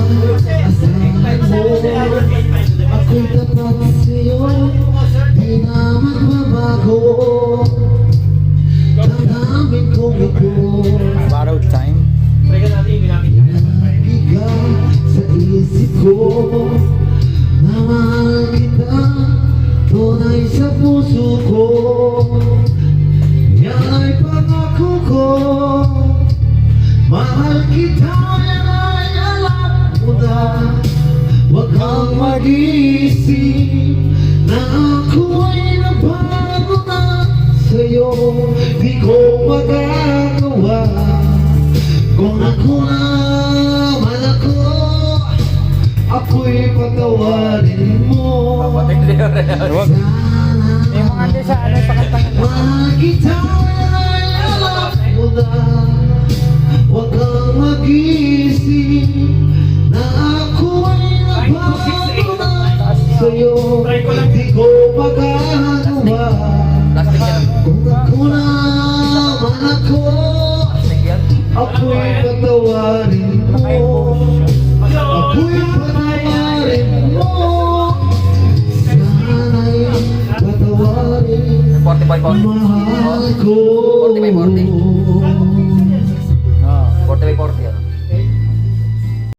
asahan mo. Ako'y tapat sa'yo, di na magbabago. Damdamin kong ako, Borrowed time. lagi ka sa isip ko. Na mahal kita, tunay sa puso ko. Yan ay pangako ko. Mahal kita, yan ay alam mo na. Huwag kang mag-iisip na ako ay nabago na sa'yo. Di ko magagawa kung ako naman ako'y patawarin mo. Huwag. Yung mga hindi sa ano sa kantang. Mahal kita, yan ay alam mo na. Huwag kang mag-isip na ako ay nabago na sa'yo. Di ko magagawa kung ako naman ako'y patawarin mo. Ako'y patawarin mo. Sana'y patawarin 40 mahal ko. 40 by 40. 40 by 40 yan.